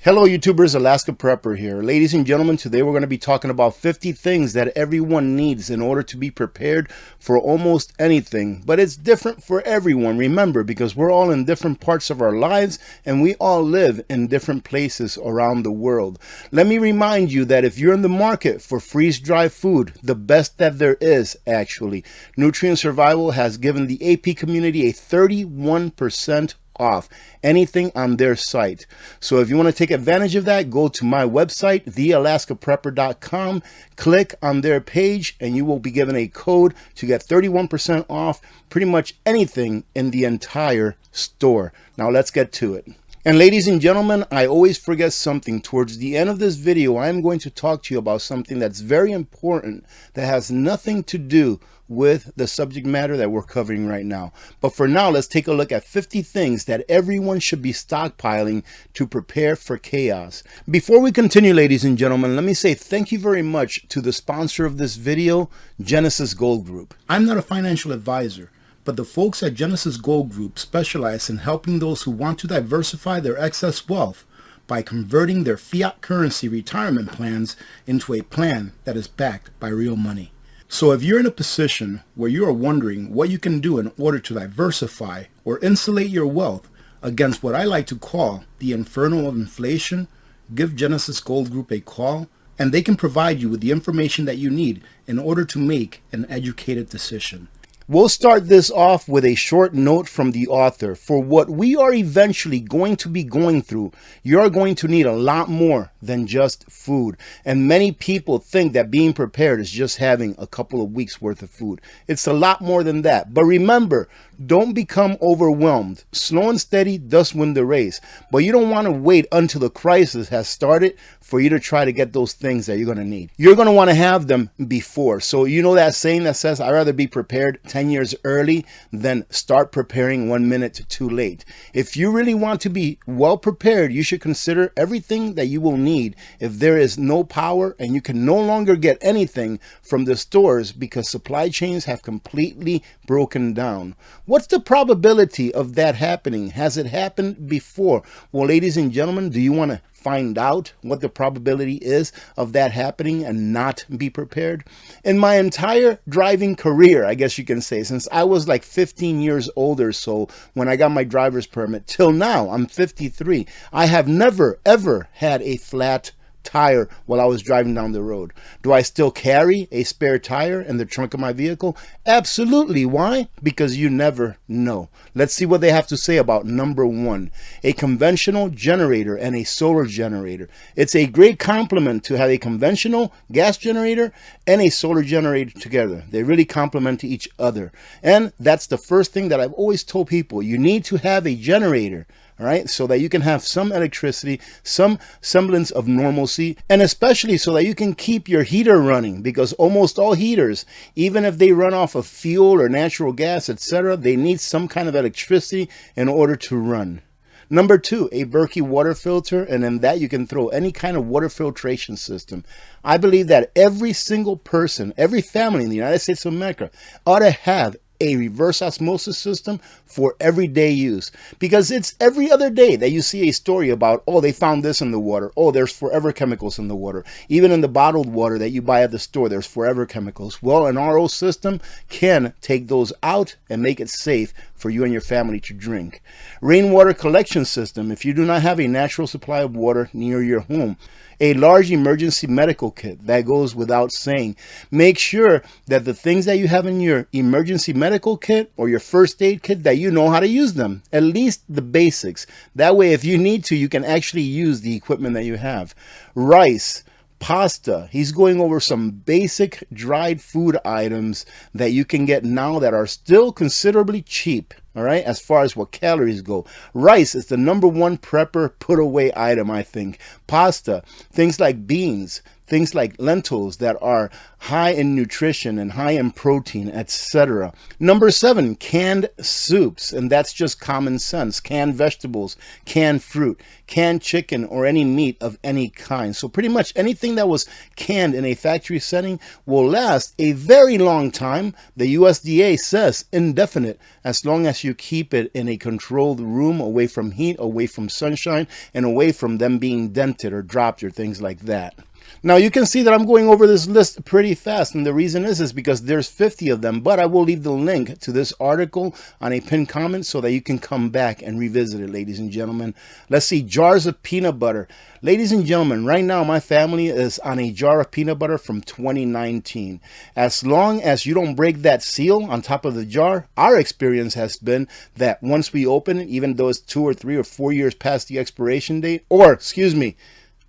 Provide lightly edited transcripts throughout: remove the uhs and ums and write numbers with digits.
Hello YouTubers, Alaska Prepper here. Ladies and gentlemen, today we're going to be talking about 50 things that everyone needs in order to be prepared for almost anything. But it's different for everyone, remember, because we're all in different parts of our lives and we all live in different places around the world. Let me remind you that if you're in the market for freeze-dried food, the best that there is actually, Nutrient Survival has given the AP community a 31% off anything on their site. So if you want to take advantage of that, go to my website, thealaskaprepper.com, click on their page, and you will be given a code to get 31% off pretty much anything in the entire store. Now let's get to it. And ladies and gentlemen, I always forget something. Towards the end of this video, I am going to talk to you about something that's very important that has nothing to do with the subject matter that we're covering right now. But for now, let's take a look at 50 things that everyone should be stockpiling to prepare for chaos. Before we continue, ladies and gentlemen, let me say thank you very much to the sponsor of this video, Genesis Gold Group. I'm not a financial advisor, but the folks at Genesis Gold Group specialize in helping those who want to diversify their excess wealth by converting their fiat currency retirement plans into a plan that is backed by real money. So if you're in a position where you are wondering what you can do in order to diversify or insulate your wealth against what I like to call the inferno of inflation, give Genesis Gold Group a call and they can provide you with the information that you need in order to make an educated decision. We'll start this off with a short note from the author. For what we are eventually going to be going through, you're going to need a lot more than just food. And many people think that being prepared is just having a couple of weeks worth of food. It's a lot more than that. But remember, don't become overwhelmed. Slow and steady does win the race. But you don't want to wait until the crisis has started for you to try to get those things that you're going to need. You're going to want to have them before. So you know that saying that says, I'd rather be prepared 10 years early than start preparing 1 minute too late. If you really want to be well prepared, you should consider everything that you will need if there is no power and you can no longer get anything from the stores because supply chains have completely broken down. What's the probability of that happening? Has it happened before? Well, ladies and gentlemen, do you want to find out what the probability is of that happening and not be prepared? In my entire driving career, I guess you can say, since I was like 15 years old or so when I got my driver's permit till now, I'm 53, I have never ever had a flat tire while I was driving down the road. Do I still carry a spare tire in the trunk of my vehicle? Absolutely. Why? Because you never know. Let's see what they have to say about number one, a conventional generator and a solar generator. It's a great compliment to have a conventional gas generator and a solar generator together. They really complement each other. And that's the first thing that I've always told people. You need to have a generator, all right, so that you can have some electricity, some semblance of normalcy, and especially so that you can keep your heater running, because almost all heaters, even if they run off of fuel or natural gas, etc., they need some kind of electricity in order to run. Number two, a Berkey water filter, and in that you can throw any kind of water filtration system. I believe that every single person, every family in the United States of America ought to have a reverse osmosis system for everyday use, because it's every other day that you see a story about, oh, they found this in the water, oh, there's forever chemicals in the water. Even in the bottled water that you buy at the store, there's forever chemicals. Well, an RO system can take those out and make it safe for you and your family to drink. Rainwater collection system, if you do not have a natural supply of water near your home. A large emergency medical kit, that goes without saying. Make sure that the things that you have in your emergency medical kit or your first aid kit, that you know how to use them, at least the basics. That way, if you need to, you can actually use the equipment that you have. Rice, pasta. He's going over some basic dried food items that you can get now that are still considerably cheap. All right, as far as what calories go, rice is the number one prepper put away item, I think. Pasta, things like beans, things like lentils that are high in nutrition and high in protein, etc. Number 7, canned soups, and that's just common sense. Canned vegetables, canned fruit, canned chicken, or any meat of any kind. So pretty much anything that was canned in a factory setting will last a very long time. The USDA says indefinite, as long as you keep it in a controlled room, away from heat, away from sunshine, and away from them being dented or dropped or things like that. Now you can see that I'm going over this list pretty fast, and the reason is because there's 50 of them, but I will leave the link to this article on a pinned comment so that you can come back and revisit it, ladies and gentlemen. Let's see, jars of peanut butter. Ladies and gentlemen, right now my family is on a jar of peanut butter from 2019. As long as you don't break that seal on top of the jar, our experience has been that once we open it, even though it's 2 or 3 or 4 years past the expiration date, or excuse me,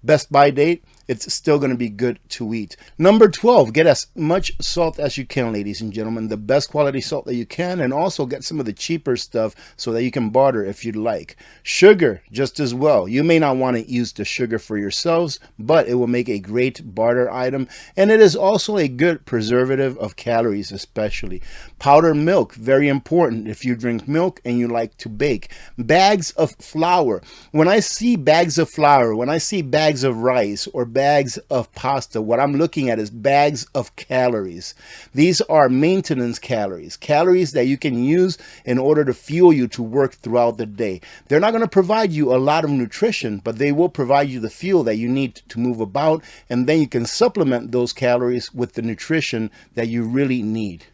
best by date, it's still going to be good to eat. Number 12, get as much salt as you can, ladies and gentlemen. The best quality salt that you can, and also get some of the cheaper stuff so that you can barter if you'd like. Sugar, just as well. You may not want to use the sugar for yourselves, but it will make a great barter item, and it is also a good preservative of calories, especially. Powdered milk, very important if you drink milk and you like to bake. Bags of flour. When I see bags of flour, when I see bags of rice or bags of pasta, what I'm looking at is bags of calories. These are maintenance calories, calories that you can use in order to fuel you to work throughout the day. They're not going to provide you a lot of nutrition, but they will provide you the fuel that you need to move about, and then you can supplement those calories with the nutrition that you really need.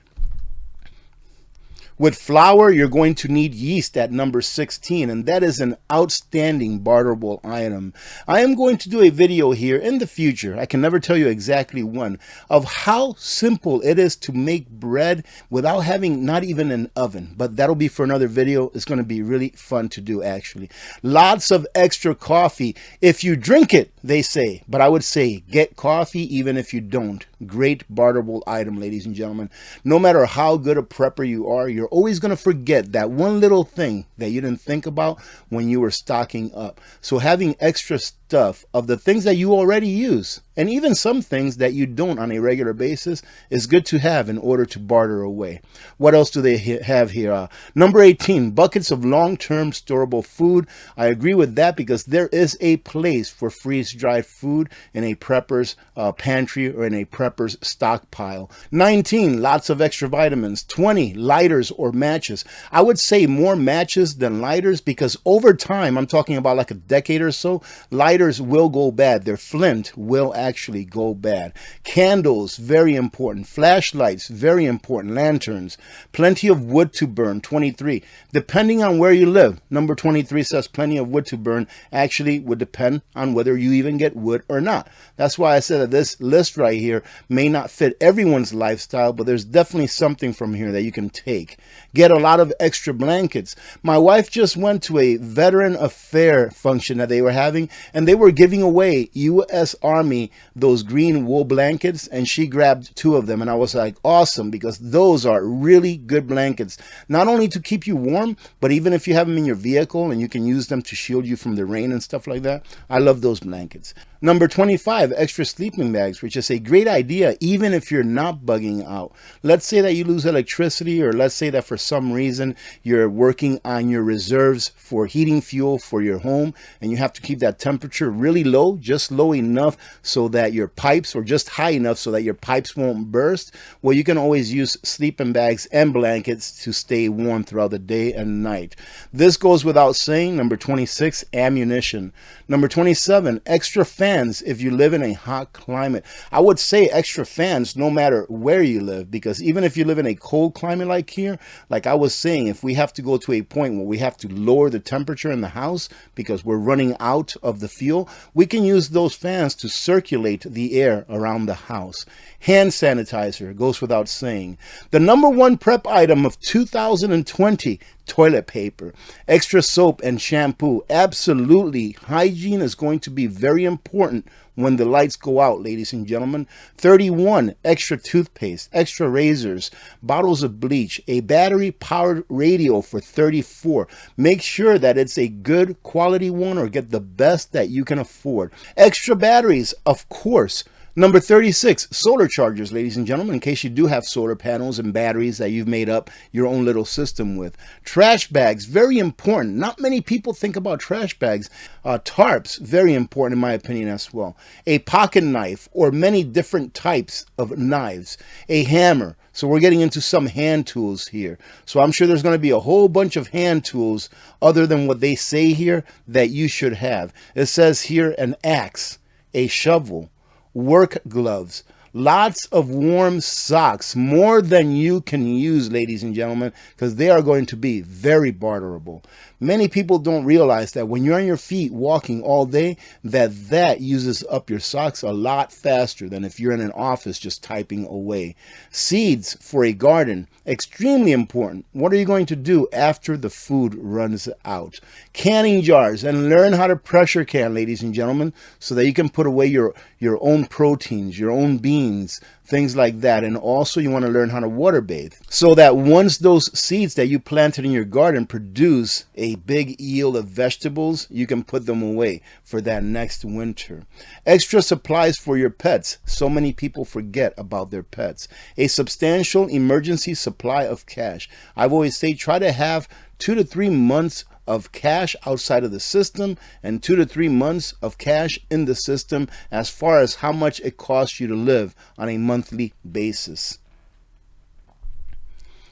With flour, you're going to need yeast at number 16, and that is an outstanding barterable item. I am going to do a video here in the future, I can never tell you exactly when, of how simple it is to make bread without having not even an oven. But that'll be for another video. It's going to be really fun to do, actually. Lots of extra coffee. If you drink it, they say, but I would say get coffee even if you don't. Great barterable item, ladies and gentlemen. No matter how good a prepper you are, you're always going to forget that one little thing that you didn't think about when you were stocking up. So having extra stuff of the things that you already use, and even some things that you don't on a regular basis, is good to have in order to barter away. What else do they have here? Number 18, buckets of long-term storable food. I agree with that because there is a place for freeze-dried food in a prepper's pantry or in a prepper's stockpile. 19, lots of extra vitamins. 20, lighters or matches. I would say more matches than lighters because over time, I'm talking about like a decade or so, lighters will go bad. Their flint will actually go bad. Candles, very important. Flashlights, very important. Lanterns, plenty of wood to burn. 23, depending on where you live. Number 23 says plenty of wood to burn. Actually would depend on whether you even get wood or not. That's why I said that this list right here may not fit everyone's lifestyle, but there's definitely something from here that you can take. Get a lot of extra blankets. My wife just went to a veteran affair function that they were having, and they were giving away U.S. Army those green wool blankets, and she grabbed 2 of them, and I was like, awesome, because those are really good blankets, not only to keep you warm, but even if you have them in your vehicle and you can use them to shield you from the rain and stuff like that. I love those blankets. Number 25, extra sleeping bags, which is a great idea even if you're not bugging out. Let's say that you lose electricity, or let's say that for some reason you're working on your reserves for heating fuel for your home and you have to keep that temperature really low, just low enough so that your pipes, or just high enough so that your pipes won't burst. Well, you can always use sleeping bags and blankets to stay warm throughout the day and night. This goes without saying. Number 26, ammunition. Number 27, extra fans if you live in a hot climate. I would say extra fans no matter where you live, because even if you live in a cold climate like here, like I was saying, if we have to go to a point where we have to lower the temperature in the house because we're running out of the fuel, we can use those fans to circulate the air around the house. Hand sanitizer goes without saying. The number 1 prep item of 2020, toilet paper. Extra soap and shampoo. Absolutely. Hygiene is going to be very important when the lights go out, ladies and gentlemen. 31, extra toothpaste, extra razors, bottles of bleach, a battery-powered radio for 34. Make sure that it's a good quality one, or get the best that you can afford. Extra batteries, of course. Number 36, solar chargers, ladies and gentlemen, in case you do have solar panels and batteries that you've made up your own little system with. Trash bags, very important. Not many people think about trash bags. Tarps, very important in my opinion as well. A pocket knife or many different types of knives. A hammer. So we're getting into some hand tools here. So I'm sure there's going to be a whole bunch of hand tools other than what they say here that you should have. It says here an axe, a shovel, work gloves, lots of warm socks, more than you can use, ladies and gentlemen, because they are going to be very barterable. Many people don't realize that when you're on your feet walking all day, that uses up your socks a lot faster than if you're in an office just typing away. Seeds for a garden, extremely important. What are you going to do after the food runs out? Canning jars, and learn how to pressure can, ladies and gentlemen, so that you can put away your own proteins, your own beans, things like that. And also you want to learn how to water bathe so that once those seeds that you planted in your garden produce a big yield of vegetables, you can put them away for that next winter. Extra supplies for your pets. So many people forget about their pets. A substantial emergency supply of cash. I've always said try to have 2 to 3 months of cash outside of the system and 2 to 3 months of cash in the system as far as how much it costs you to live on a monthly basis.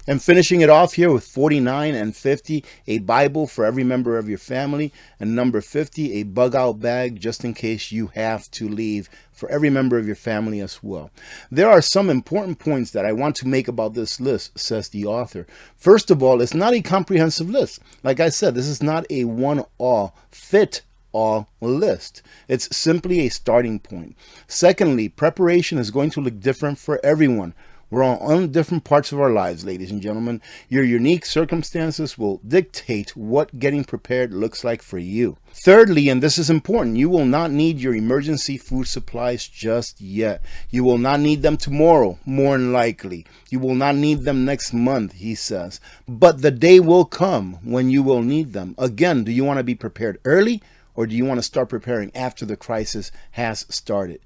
And finishing it off here with 49 and 50, a Bible for every member of your family. And number 50, a bug out bag just in case you have to leave for every member of your family as well. There are some important points that I want to make about this list, says the author. First of all, it's not a comprehensive list. Like I said, this is not a one-all fit all list. It's simply a starting point. Secondly, preparation is going to look different for everyone. We're all on different parts of our lives, ladies and gentlemen. Your unique circumstances will dictate what getting prepared looks like for you. Thirdly, and this is important, you will not need your emergency food supplies just yet. You will not need them tomorrow, more than likely. You will not need them next month, he says. But the day will come when you will need them. Again, do you want to be prepared early? Or do you want to start preparing after the crisis has started?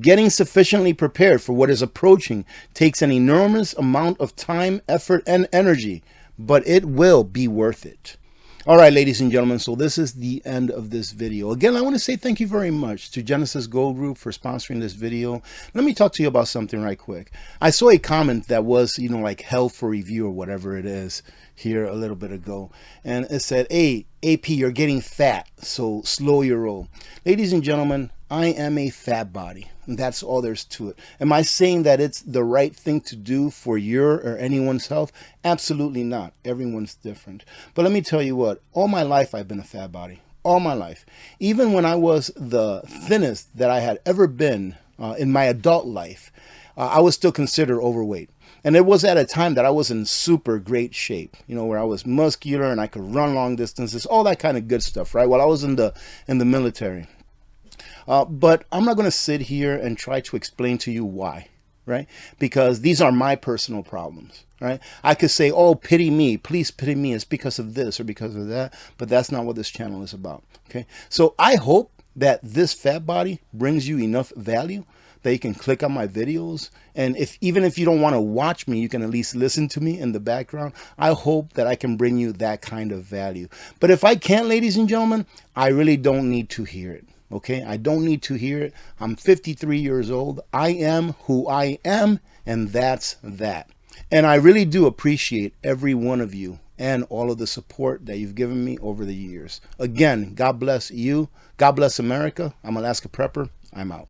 Getting sufficiently prepared for what is approaching takes an enormous amount of time, effort, and energy, but it will be worth it. All right, ladies and gentlemen, so this is the end of this video. Again, I want to say thank you very much to Genesis Gold Group for sponsoring this video. Let me talk to you about something right quick. I saw a comment that was, like hell for review or whatever it is here a little bit ago. And it said, hey, AP, you're getting fat, so slow your roll. Ladies and gentlemen, I am a fat body. And that's all there's to it. Am I saying that it's the right thing to do for your or anyone's health? Absolutely not. Everyone's different. But let me tell you what, all my life I've been a fat body. All my life. Even when I was the thinnest that I had ever been in my adult life, I was still considered overweight. And it was at a time that I was in super great shape, where I was muscular and I could run long distances, all that kind of good stuff, right? While I was in the military. But I'm not going to sit here and try to explain to you why, right? Because these are my personal problems, right? I could say, oh, pity me, please pity me. It's because of this or because of that. But that's not what this channel is about, okay? So I hope that this fat body brings you enough value that you can click on my videos. And even if you don't want to watch me, you can at least listen to me in the background. I hope that I can bring you that kind of value. But if I can't, ladies and gentlemen, I really don't need to hear it. Okay, I don't need to hear it. I'm 53 years old. I am who I am, and that's that. And I really do appreciate every one of you and all of the support that you've given me over the years. Again, God bless you. God bless America. I'm Alaska Prepper. I'm out.